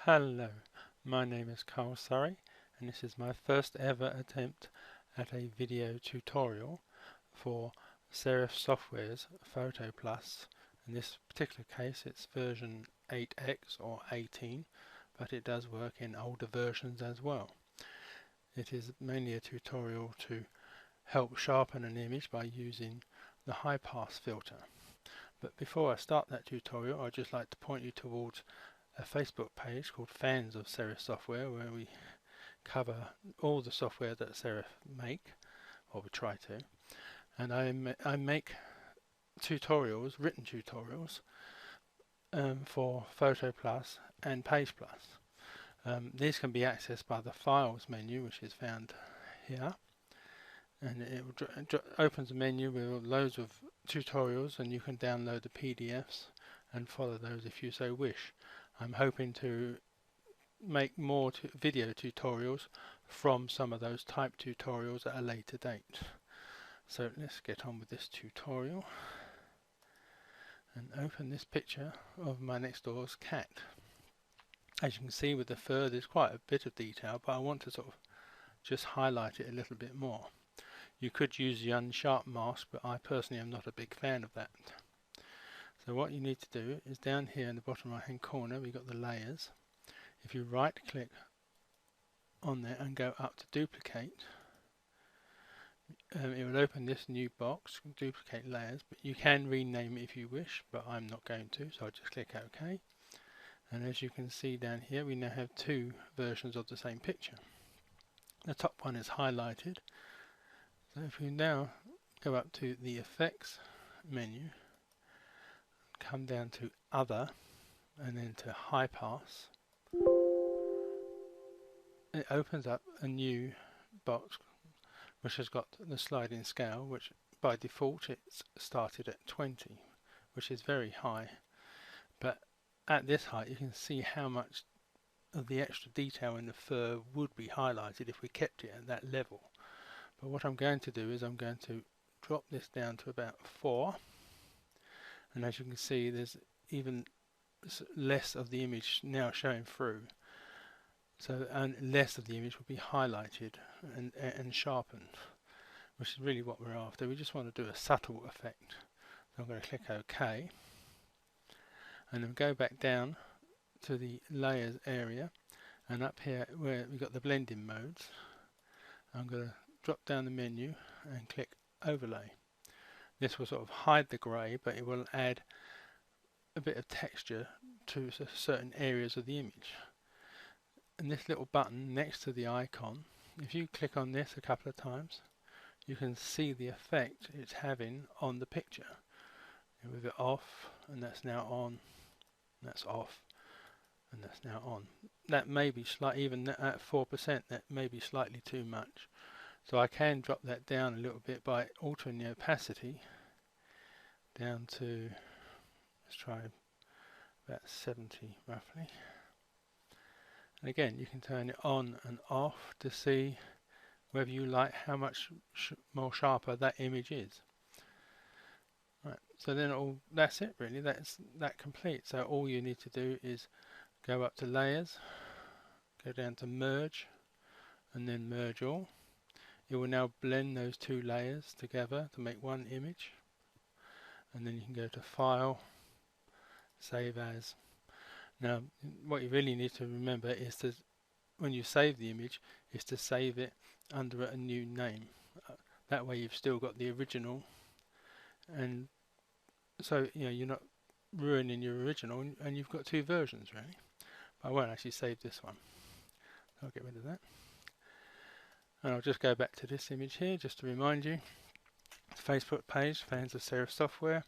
Hello, my name is Carl Surrey and this is my first ever attempt at a video tutorial for Serif Software's PhotoPlus. In this particular case it's version 8X or 18, but it does work in older versions as well. It is mainly a tutorial to help sharpen an image by using the high pass filter. But before I start that tutorial, I'd just like to point you towards a Facebook page called Fans of Serif Software, where we cover all the software that Serif make, or we try to, and I make tutorials, written tutorials, for PhotoPlus and PagePlus. These can be accessed by the Files menu, which is found here, and it opens a menu with loads of tutorials, and you can download the PDFs and follow those if you so wish. I'm hoping to make more video tutorials from some of those type tutorials at a later date. So let's get on with this tutorial and open this picture of my next door's cat. As you can see with the fur, there's quite a bit of detail, but I want to sort of just highlight it a little bit more. You could use the unsharp mask, but I personally am not a big fan of that. So what you need to do is down here in the bottom right hand corner we've got the layers. If you right click on there and go up to duplicate, it will open this new box, duplicate layers, but you can rename it if you wish, but I'm not going to, so I'll just click OK. And as you can see down here, we now have two versions of the same picture. The top one is highlighted. So if we now go up to the effects menu, come down to other and then to high pass, it opens up a new box which has got the sliding scale, which by default it's started at 20, which is very high, but at this height you can see how much of the extra detail in the fur would be highlighted if we kept it at that level. But what I'm going to do is I'm going to drop this down to about 4, and as you can see there's even less of the image now showing through, so and less of the image will be highlighted and sharpened, which is really what we're after. We just want to do a subtle effect. So I'm going to click OK and then go back down to the layers area, and up here where we've got the blending modes, I'm going to drop down the menu and click overlay. This will sort of hide the grey, but it will add a bit of texture to certain areas of the image. And this little button next to the icon, if you click on this a couple of times, you can see the effect it's having on the picture. With it off, and that's now on, that's off, and that's now on. That may be slightly, even at 4%, that may be slightly too much. So I can drop that down a little bit by altering the opacity down to, let's try about 70 roughly. And again, you can turn it on and off to see whether you like how much more sharper that image is. Right, so then that's it really, that complete. So all you need to do is go up to layers, go down to merge, and then merge all. It will now blend those two layers together to make one image, and then you can go to File, Save As. Now what you really need to remember is to, when you save the image, is to save it under a new name. That way you've still got the original, and so you're not ruining your original, and you've got two versions really. But I won't actually save this one. I'll get rid of that. And I'll just go back to this image here just to remind you. Facebook page, Fans of Serif Software.